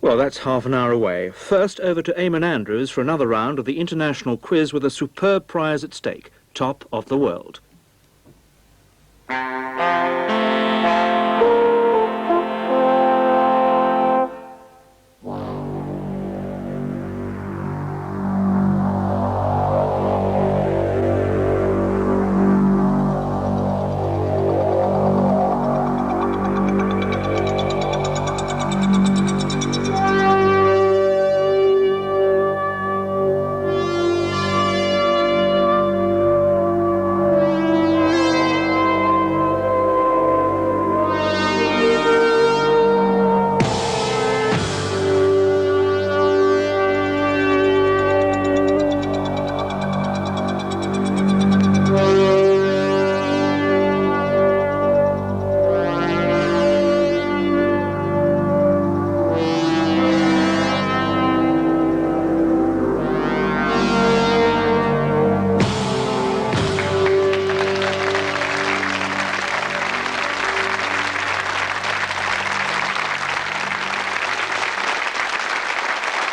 Well, that's half an hour away. First, over to Eamonn Andrews for another round of the international quiz with a superb prize at stake, top of the world.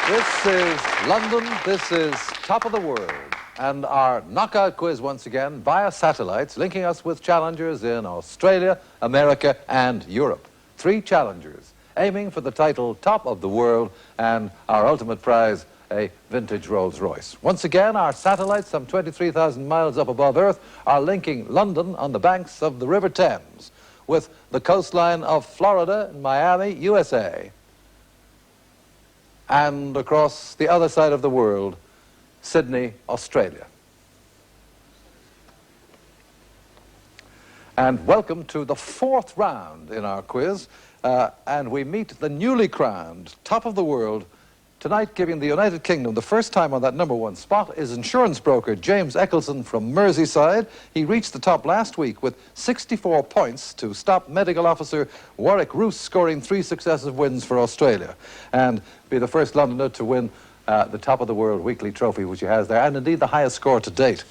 This is London, this is Top of the World, and our knockout quiz once again via satellites, linking us with challengers in Australia, America, and Europe. 3 challengers aiming for the title Top of the World and our ultimate prize, a vintage Rolls-Royce. Once again, our satellites, some 23,000 miles up above Earth, are linking London on the banks of the River Thames with the coastline of Florida and Miami, USA. And across the other side of the world, Sydney, Australia. And welcome to the 4th round in our quiz, and we meet the newly crowned Top of the World. Tonight, giving the United Kingdom the first time on that #1 spot is insurance broker James Eccleson from Merseyside. He reached the top last week with 64 points to stop medical officer Warwick Roos scoring 3 successive wins for Australia and be the first Londoner to win the Top of the World weekly trophy, which he has there, and indeed the highest score to date.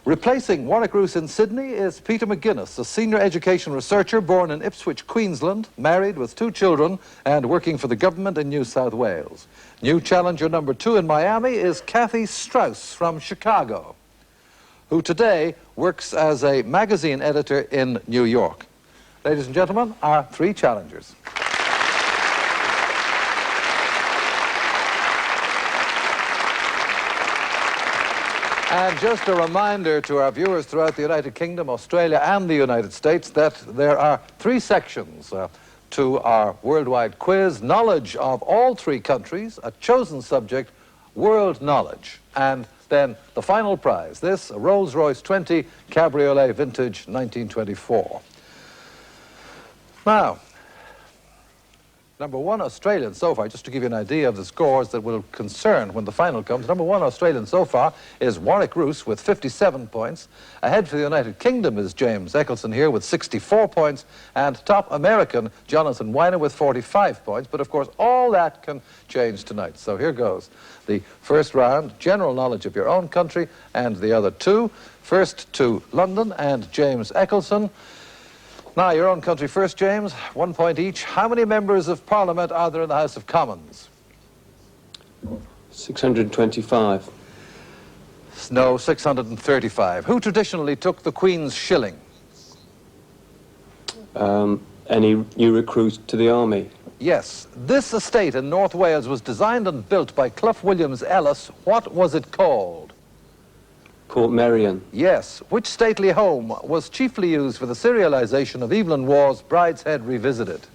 Replacing Warwick Roos in Sydney is Peter McGuinness, a senior education researcher born in Ipswich, Queensland, married with 2 children and working for the government in New South Wales. New challenger #2 in Miami is Kathy Strauss from Chicago, who today works as a magazine editor in New York. Ladies and gentlemen, our 3 challengers. And just a reminder to our viewers throughout the United Kingdom, Australia, and the United States that there are 3 sections to our worldwide quiz: knowledge of all 3 countries, a chosen subject, world knowledge, and then the final prize, this, a Rolls-Royce 20 Cabriolet Vintage 1924. Now, #1 Australian so far, just to give you an idea of the scores that will concern when the final comes, #1 Australian so far is Warwick Roos with 57 points. Ahead for the United Kingdom is James Eccleson here with 64 points, and top American Jonathan Weiner with 45 points. But of course, all that can change tonight. So here goes. The first round, general knowledge of your own country, and the other 2. First to London and James Eccleson. Now, your own country first, James. 1 point each. How many members of Parliament are there in the House of Commons? 625. No, 635. Who traditionally took the Queen's shilling? Any new recruit to the army? Yes. This estate in North Wales was designed and built by Clough Williams Ellis. What was it called? Port Merion. Yes. Which stately home was chiefly used for the serialization of Evelyn Waugh's Brideshead Revisited?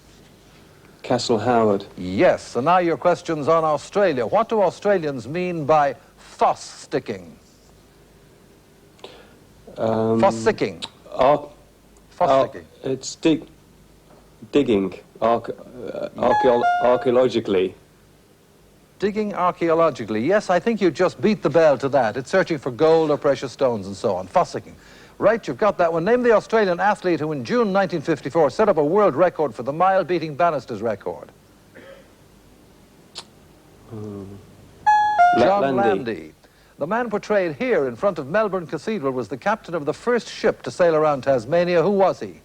Castle Howard. Yes. And now your questions on Australia. What do Australians mean by foss sticking? Foss sticking. Foss sticking. It's digging archaeologically. Digging archaeologically. Yes, I think you just beat the bell to that. It's searching for gold or precious stones and so on. Fossicking. Right, you've got that one. Name the Australian athlete who in June 1954 set up a world record for the mile, beating Bannister's record. John Landy. The man portrayed here in front of Melbourne Cathedral was the captain of the first ship to sail around Tasmania. Who was he?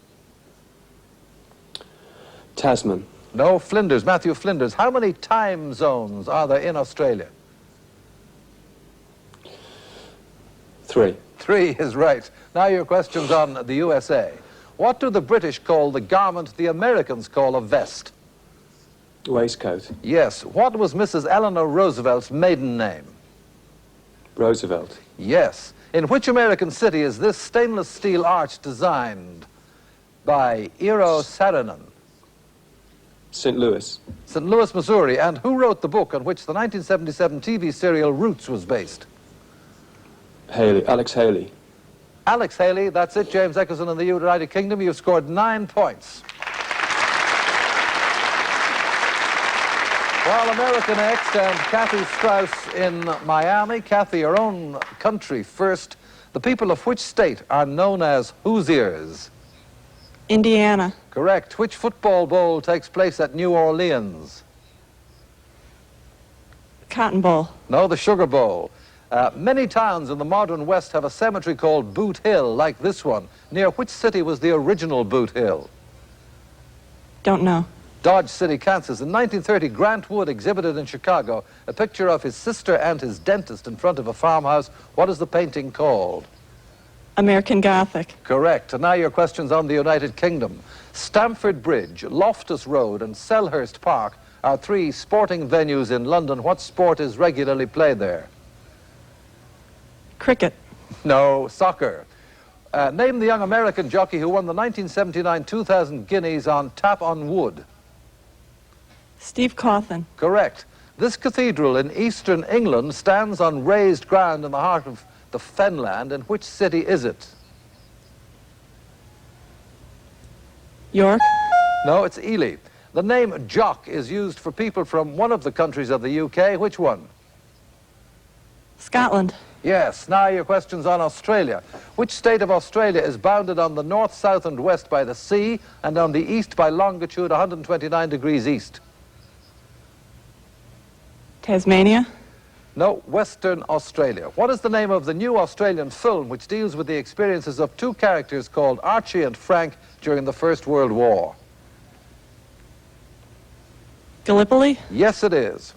Tasman. No, Flinders, Matthew Flinders. How many time zones are there in Australia? 3. 3 is right. Now your question's on the USA. What do the British call the garment the Americans call a vest? Waistcoat. Yes. What was Mrs. Eleanor Roosevelt's maiden name? Roosevelt. Yes. In which American city is this stainless steel arch designed by Eero Saarinen? St. Louis. St. Louis, Missouri. And who wrote the book on which the 1977 TV serial Roots was based? Haley. Alex Haley. Alex Haley, that's it. James Eccleson in the United Kingdom. You've scored 9 points. While America next and Kathy Strauss in Miami. Kathy, your own country first. The people of which state are known as Hoosiers? Indiana. Correct. Which football bowl takes place at New Orleans? Cotton Bowl. No, the Sugar Bowl. Many towns in the modern West have a cemetery called Boot Hill, like this one. Near which city was the original Boot Hill? Don't know. Dodge City, Kansas. In 1930, Grant Wood exhibited in Chicago a picture of his sister and his dentist in front of a farmhouse. What is the painting called? American Gothic. Correct. And now your questions on the United Kingdom. Stamford Bridge, Loftus Road, and Selhurst Park are 3 sporting venues in London. What sport is regularly played there? Cricket. No, soccer. Name the young American jockey who won the 1979 2000 Guineas on Tap on Wood. Steve Cawthon. Correct. This cathedral in eastern England stands on raised ground in the heart of the Fenland. In which city is it? York. No, it's Ely. The name Jock is used for people from one of the countries of the UK. Which one? Scotland. Yes. Now your questions on Australia. Which state of Australia is bounded on the north, south and west by the sea and on the east by longitude 129 degrees east? Tasmania. No, Western Australia. What is the name of the new Australian film which deals with the experiences of 2 characters called Archie and Frank during the First World War? Gallipoli. Yes, it is.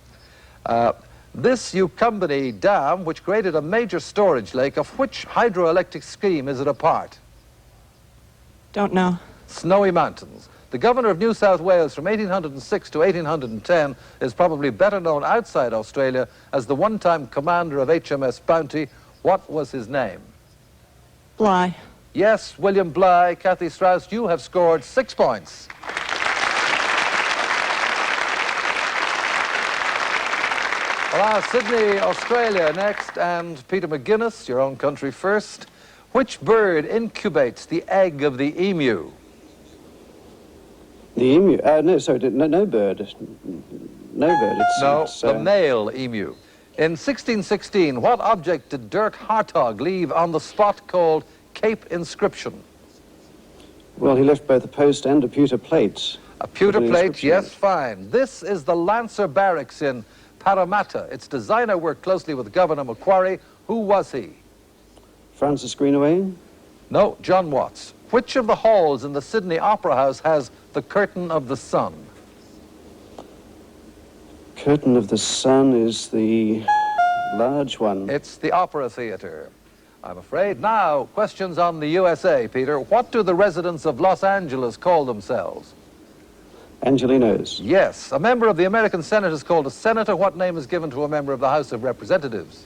This Ucumbany Dam, which created a major storage lake, of which hydroelectric scheme is it a part? Don't know. Snowy Mountains. The governor of New South Wales from 1806 to 1810 is probably better known outside Australia as the one-time commander of HMS Bounty. What was his name? Bligh. Yes, William Bligh. Kathy Strauss, you have scored 6 points. Well, Sydney, Australia next, and Peter McGuinness, your own country first. Which bird incubates the egg of the emu? The emu. No, sorry, no bird. No bird. It's the male emu. In 1616, what object did Dirk Hartog leave on the spot called Cape Inscription? Well, he left both a post and a pewter plate. A pewter plate, yes, fine. This is the Lancer Barracks in Parramatta. Its designer worked closely with Governor Macquarie. Who was he? Francis Greenaway? No, John Watts. Which of the halls in the Sydney Opera House has the Curtain of the Sun? Curtain of the Sun is the large one. It's the Opera Theatre, I'm afraid. Now, questions on the USA, Peter. What do the residents of Los Angeles call themselves? Angelinos. Yes. A member of the American Senate is called a senator. What name is given to a member of the House of Representatives?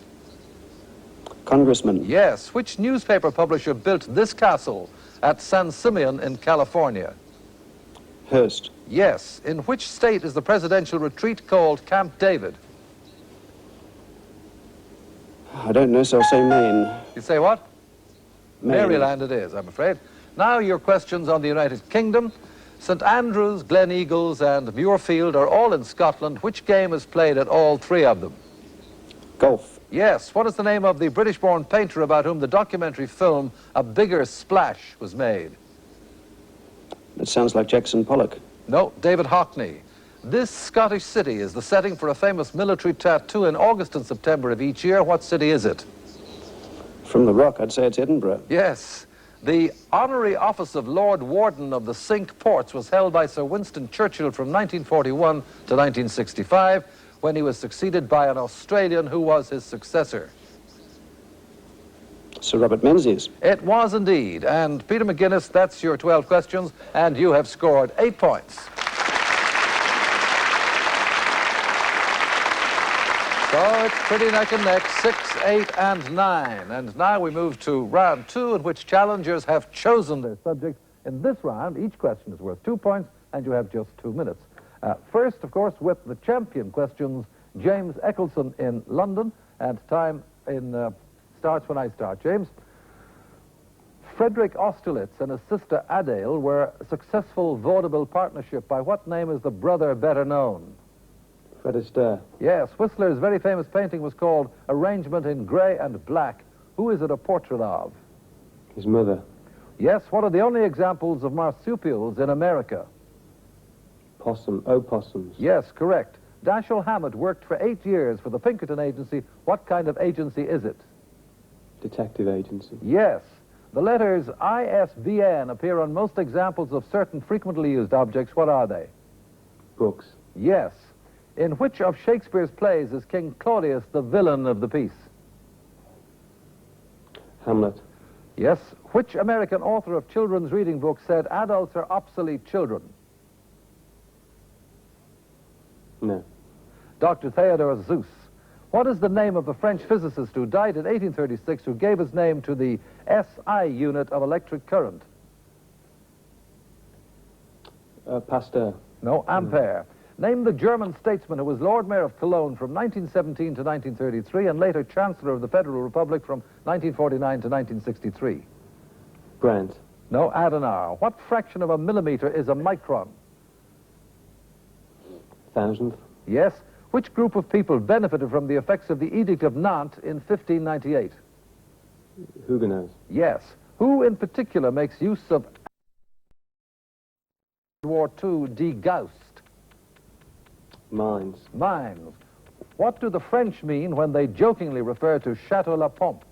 Congressman. Yes. Which newspaper publisher built this castle at San Simeon in California? Hearst. Yes. In which state is the presidential retreat called Camp David? I don't know, so I'll say Maine. You say what? Maine. Maryland it is, I'm afraid. Now your questions on the United Kingdom. St Andrews, Glen Eagles and Muirfield are all in Scotland. Which game is played at all 3 of them? Golf. Yes. What is the name of the British-born painter about whom the documentary film A Bigger Splash was made? It sounds like Jackson Pollock. No, David Hockney. This Scottish city is the setting for a famous military tattoo in August and September of each year. What city is it? From the rock, I'd say it's Edinburgh. Yes. The honorary office of Lord Warden of the Cinque Ports was held by Sir Winston Churchill from 1941 to 1965, when he was succeeded by an Australian who was his successor. Sir Robert Menzies. It was indeed. And Peter McGuinness, that's your 12 questions, and you have scored 8 points. So it's pretty neck and neck, 6, 8, and 9. And now we move to round 2, in which challengers have chosen their subject. In this round, each question is worth 2 points, and you have just 2 minutes. First, of course, with the champion questions, James Eccleson in London, and time starts when I start. James. Frederick Austerlitz and his sister Adele were a successful vaudeville partnership. By what name is the brother better known? Fred Astaire. Yes, Whistler's very famous painting was called Arrangement in Grey and Black. Who is it a portrait of? His mother. Yes, what are the only examples of marsupials in America? Opossums. Yes, correct. Dashiell Hammett worked for 8 years for the Pinkerton Agency. What kind of agency is it? Detective agency. Yes. The letters ISBN appear on most examples of certain frequently used objects. What are they? Books. Yes. In which of Shakespeare's plays is King Claudius the villain of the piece? Hamlet. Yes. Which American author of children's reading books said adults are obsolete children? No. Dr. Theodore Seuss. What is the name of the French physicist who died in 1836 who gave his name to the SI unit of electric current? Pasteur. No, Ampere. Name the German statesman who was Lord Mayor of Cologne from 1917 to 1933 and later Chancellor of the Federal Republic from 1949 to 1963. Brandt. No, Adenauer. What fraction of a millimeter is a micron? Thousandth. Yes. Which group of people benefited from the effects of the Edict of Nantes in 1598? Huguenots. Yes. Who in particular makes use of World War II degaussed? Mines. Mines. What do the French mean when they jokingly refer to Chateau La Pompe?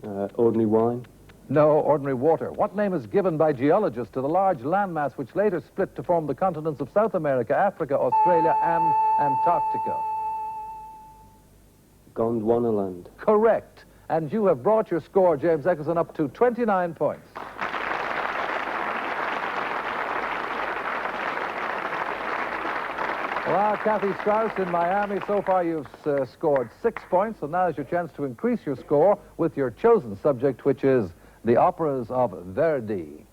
Ordinary wine. No, ordinary water. What name is given by geologists to the large landmass which later split to form the continents of South America, Africa, Australia, and Antarctica? Gondwanaland. Correct. And you have brought your score, James Eccleson, up to 29 points. Well, Kathy Strauss in Miami, so far you've scored 6 points, so now is your chance to increase your score with your chosen subject, which is the operas of Verdi.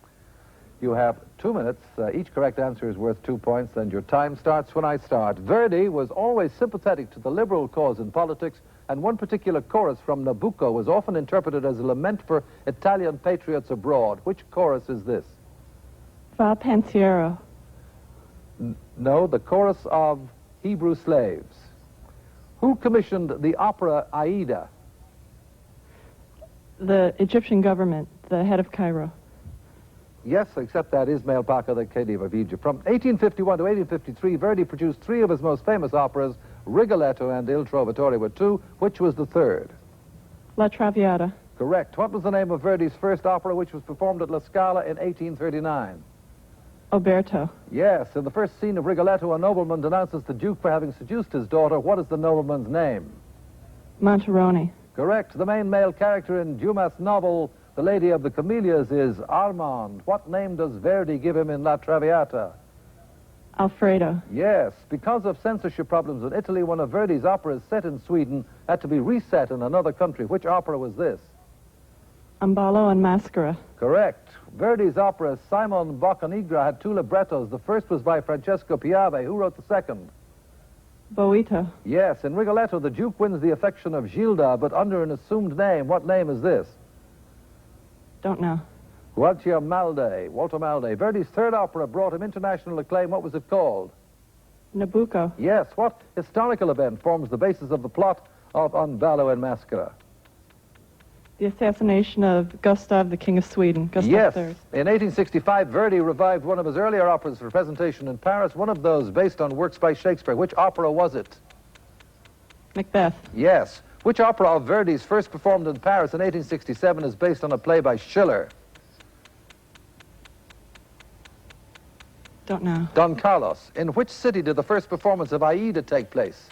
You have 2 minutes. Each correct answer is worth 2 points, and your time starts when I start. Verdi was always sympathetic to the liberal cause in politics, and one particular chorus from Nabucco was often interpreted as a lament for Italian patriots abroad. Which chorus is this? Va Pensiero. No, the chorus of Hebrew slaves. Who commissioned the opera Aida? The Egyptian government, the head of Cairo. Yes, except that Ismail Pacha, the Khedive of Egypt. From 1851 to 1853, Verdi produced 3 of his most famous operas, Rigoletto and Il Trovatore were 2. Which was the third? La Traviata. Correct. What was the name of Verdi's first opera, which was performed at La Scala in 1839? Oberto. Yes, in the first scene of Rigoletto, a nobleman denounces the Duke for having seduced his daughter. What is the nobleman's name? Monteroni. Correct. The main male character in Dumas' novel, The Lady of the Camellias, is Armand. What name does Verdi give him in La Traviata? Alfredo. Yes. Because of censorship problems in Italy, one of Verdi's operas set in Sweden had to be reset in another country. Which opera was this? Ambalo and Mascara. Correct. Verdi's opera Simon Boccanegra had 2 librettos. The first was by Francesco Piave. Who wrote the second? Boito. Yes, in Rigoletto, the Duke wins the affection of Gilda, but under an assumed name. What name is this? Don't know. Walter Malde. Verdi's third opera brought him international acclaim. What was it called? Nabucco. Yes, what historical event forms the basis of the plot of Un ballo in Maschera? The assassination of Gustav, the King of Sweden. Gustav Yes. III. In 1865, Verdi revived one of his earlier operas for presentation in Paris, one of those based on works by Shakespeare. Which opera was it? Macbeth. Yes. Which opera of Verdi's first performed in Paris in 1867 is based on a play by Schiller? Don't know. Don Carlos. In which city did the first performance of Aida take place?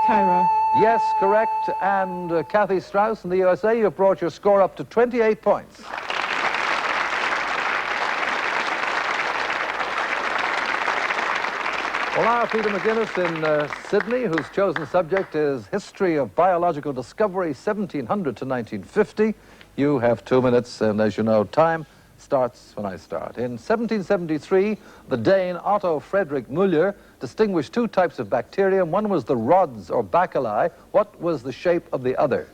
Cairo. Yes, correct. And Kathy Strauss in the USA, you've brought your score up to 28 points. Well, now Peter McGuinness in Sydney, whose chosen subject is History of Biological Discovery, 1700 to 1950. You have 2 minutes, and as you know, time starts when I start. In 1773, the Dane Otto Frederick Muller distinguished 2 types of bacterium. One was the rods or bacilli. What was the shape of the other?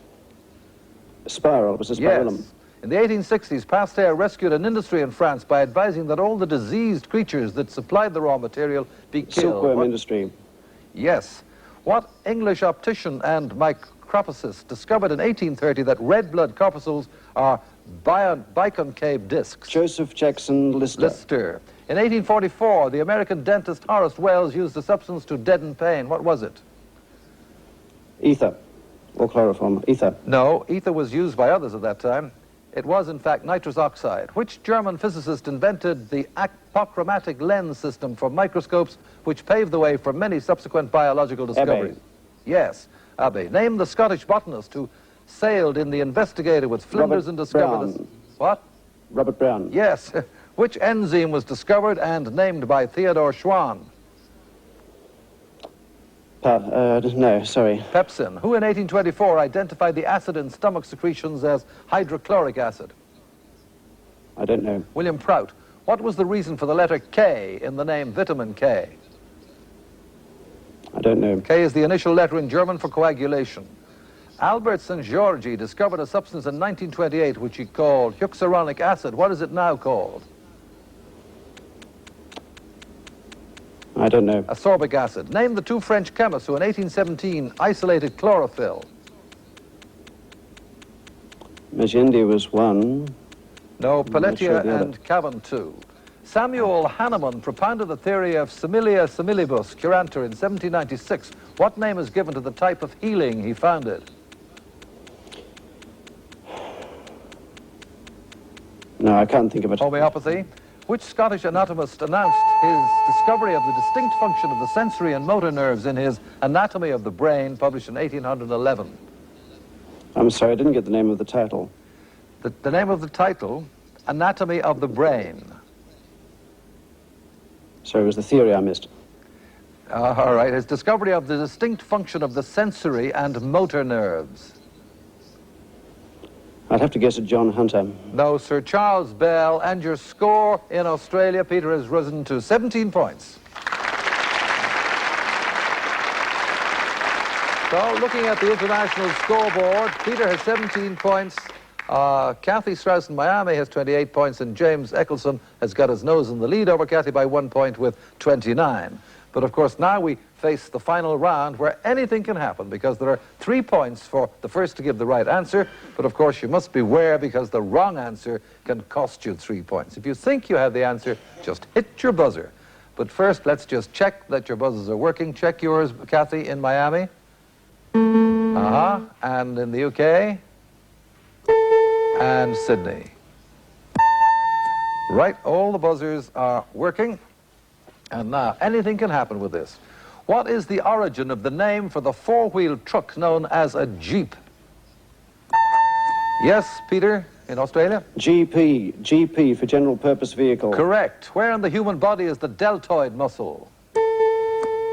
A spiral. It was a spiralum. Yes. In the 1860s, Pasteur rescued an industry in France by advising that all the diseased creatures that supplied the raw material be killed. Silkworm industry. Yes. What English optician and microscopist discovered in 1830 that red blood corpuscles are biconcave discs? Joseph Jackson Lister. Lister. In 1844, the American dentist Horace Wells used a substance to deaden pain. What was it? Ether. Or chloroform. Ether. No, ether was used by others at that time. It was, in fact, nitrous oxide. Which German physicist invented the apochromatic lens system for microscopes, which paved the way for many subsequent biological discoveries? Abbe. Yes, Abbe. Name the Scottish botanist who sailed in the Investigator with Flinders and discovered this. What? Robert Brown. Yes. Which enzyme was discovered and named by Theodore Schwann? No, sorry. Pepsin. Who in 1824 identified the acid in stomach secretions as hydrochloric acid? I don't know. William Prout. What was the reason for the letter K in the name vitamin K? I don't know. K is the initial letter in German for coagulation. Albert St. Georgi discovered a substance in 1928 which he called hexuronic acid. What is it now called? I don't know. Ascorbic acid. Name the 2 French chemists who in 1817 isolated chlorophyll. Magendie was one. No, I'm not Pelletier sure the other. and Cavan 2. Samuel Hahnemann propounded the theory of similia similibus curantur in 1796. What name is given to the type of healing he founded? No, I can't think of it. Homeopathy. Which Scottish anatomist announced his discovery of the distinct function of the sensory and motor nerves in his Anatomy of the Brain, published in 1811? I'm sorry, I didn't get the name of the title. The name of the title, Anatomy of the Brain. Sorry, it was the theory I missed. All right, his discovery of the distinct function of the sensory and motor nerves. I'd have to guess at John Hunter. No, Sir Charles Bell, and your score in Australia, Peter, has risen to 17 points. So, looking at the international scoreboard, Peter has 17 points. Kathy Strauss in Miami has 28 points, and James Eccleson has got his nose in the lead over Kathy by 1 point with 29. But of course, now we face the final round where anything can happen, because there are 3 points for the first to give the right answer. But of course, you must beware, because the wrong answer can cost you 3 points. If you think you have the answer, just hit your buzzer. But first, let's just check that your buzzers are working. Check yours, Kathy, in Miami. And in the UK. And Sydney. Right, all the buzzers are working. And now, anything can happen with this. What is the origin of the name for the 4-wheeled truck known as a Jeep? Yes, Peter, in Australia? GP for general purpose vehicle. Correct. Where in the human body is the deltoid muscle?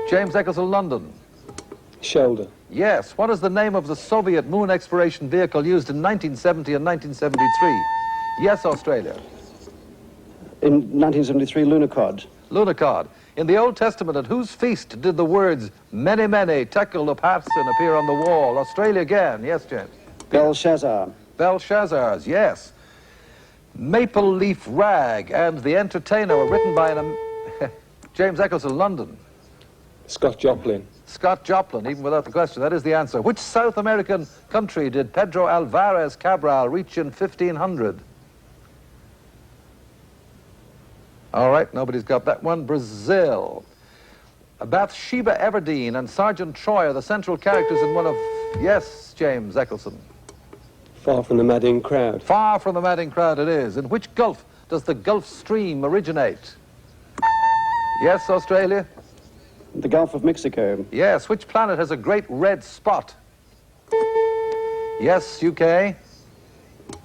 James Eccleson, London. Shoulder. Yes. What is the name of the Soviet moon exploration vehicle used in 1970 and 1973? Yes, Australia. In 1973, Lunicod. Lunicod. In the Old Testament, at whose feast did the words mene, mene, tekel upharsin appear on the wall? Australia again. Yes, James. Belshazzar. Belshazzar's, yes. Maple Leaf Rag and The Entertainer were written by James Eccleson, London. Scott Joplin. Scott Joplin, even without the question. That is the answer. Which South American country did Pedro Alvarez Cabral reach in 1500? All right, nobody's got that one. Brazil. Bathsheba Everdeen and Sergeant Troy are the central characters in one of... Yes, James Eccleson. Far from the madding crowd. Far from the madding crowd it is. In which Gulf does the Gulf Stream originate? Yes, Australia? The Gulf of Mexico. Yes. Which planet has a great red spot? Yes, UK?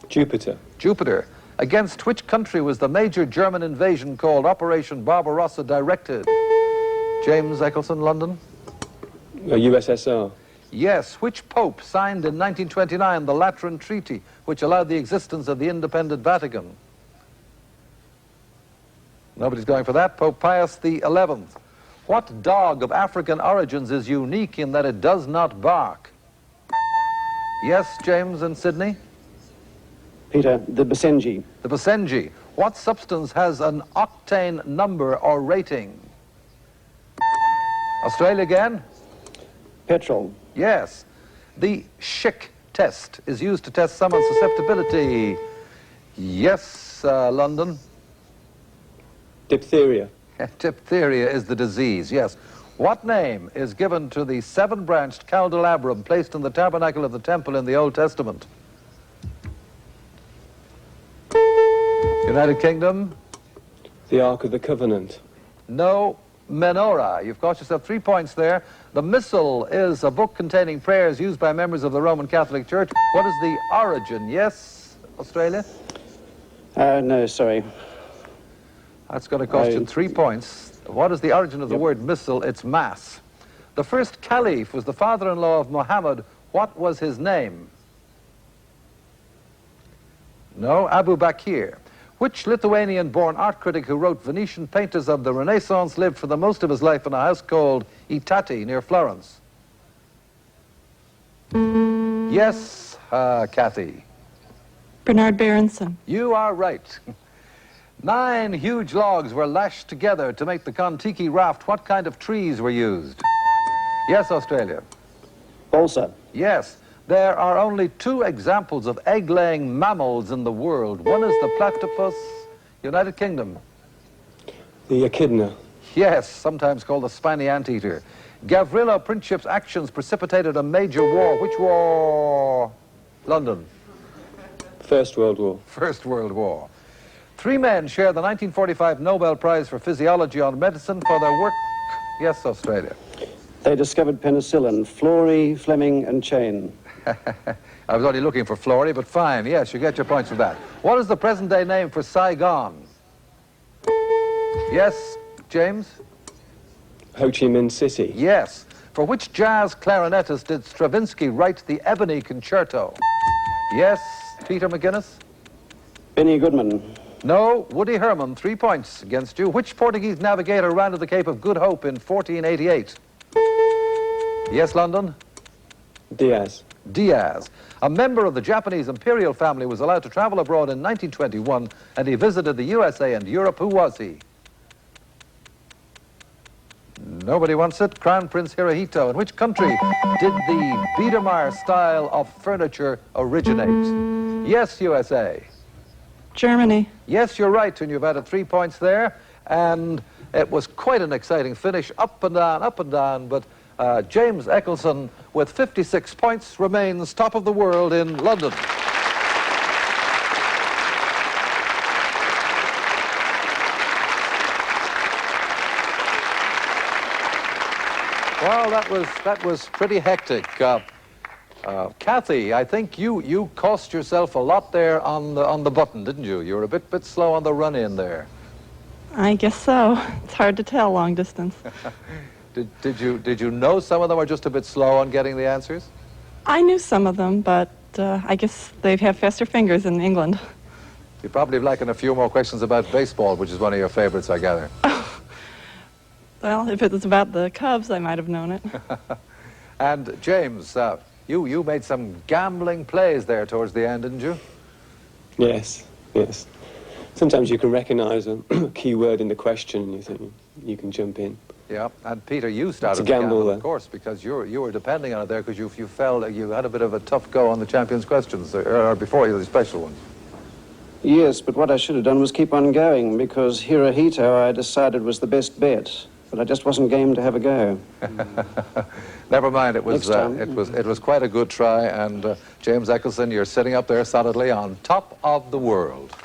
Jupiter. Jupiter. Against which country was the major German invasion called Operation Barbarossa directed? James Eccleson, London? USSR. Yes. Which pope signed in 1929 the Lateran Treaty, which allowed the existence of the independent Vatican? Nobody's going for that. Pope Pius XI. What dog of African origins is unique in that it does not bark? Yes, James and Sydney? Peter, the Basenji. The Basenji. What substance has an octane number or rating? Australia again? Petrol. Yes. The Schick test is used to test someone's susceptibility. Yes, London? Diphtheria. Diphtheria is the disease, yes. What name is given to the seven-branched candelabrum placed in the tabernacle of the temple in the Old Testament? United Kingdom? The Ark of the Covenant. No, menorah. You've got yourself 3 points there. The Missal is a book containing prayers used by members of the Roman Catholic Church. What is the origin? Yes, Australia? No, sorry. That's going to cost you 3 points. What is the origin of the word Missal? It's Mass. The first caliph was the father-in-law of Muhammad. What was his name? No, Abu Bakr. Which Lithuanian-born art critic who wrote Venetian Painters of the Renaissance lived for the most of his life in a house called Itati near Florence? Yes, Kathy. Bernard Berenson. You are right. 9 huge logs were lashed together to make the Kon-Tiki raft. What kind of trees were used? Yes, Australia. Balsa. Yes. There are only 2 examples of egg-laying mammals in the world. One is the platypus, United Kingdom. The echidna. Yes, sometimes called the spiny anteater. Gavrilo Princip's actions precipitated a major war. Which war? London. First World War. First World War. 3 men share the 1945 Nobel Prize for Physiology on Medicine for their work. Yes, Australia. They discovered penicillin. Florey, Fleming, and Chain. I was only looking for Florey, but fine. Yes, you get your points for that. What is the present-day name for Saigon? Yes, James? Ho Chi Minh City. Yes. For which jazz clarinetist did Stravinsky write the Ebony Concerto? Yes, Peter McGuinness? Benny Goodman. No, Woody Herman. 3 points against you. Which Portuguese navigator rounded the Cape of Good Hope in 1488? Yes, London? Diaz. Diaz. A member of the Japanese imperial family was allowed to travel abroad in 1921, and he visited the USA and Europe. Who was he? Nobody wants it. Crown Prince Hirohito. In which country did the Biedermeier style of furniture originate? Yes, USA. Germany. Yes, you're right, and you've added 3 points there. And it was quite an exciting finish, up and down, but James Eccleson, with 56 points, remains top of the world in London. Well, that was pretty hectic. Kathy, I think you cost yourself a lot there on the button, didn't you? You were a bit slow on the run-in there. I guess so. It's hard to tell long distance. Did you know some of them are just a bit slow on getting the answers? I knew some of them, but I guess they have faster fingers in England. You're probably liking a few more questions about baseball, which is one of your favorites, I gather. Well, if it was about the Cubs, I might have known it. And James, you made some gambling plays there towards the end, didn't you? Yes, yes. Sometimes you can recognize a key word in the question and you think you can jump in. Yeah, and Peter, you started It's a gamble, of course, because you were depending on it there because you felt you had a bit of a tough go on the champions' questions, or before you, the special ones. Yes, but what I should have done was keep on going, because Hirohito I decided was the best bet. but I just wasn't game to have a go. Never mind, it was, Next time. it was quite a good try, and James Eccleson, you're sitting up there solidly on top of the world.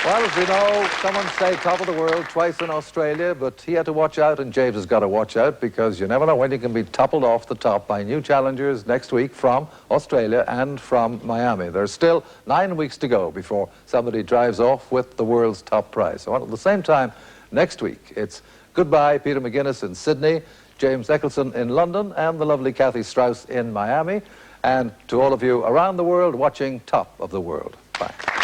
Well, as we know, someone stayed top of the world twice in Australia, but he had to watch out, and James has got to watch out, because you never know when you can be toppled off the top by new challengers next week from Australia and from Miami. There's still 9 weeks to go before somebody drives off with the world's top prize. So at the same time, next week, it's goodbye Peter McGuinness in Sydney, James Eccleson in London, and the lovely Kathy Strauss in Miami. And to all of you around the world watching Top of the World. Bye.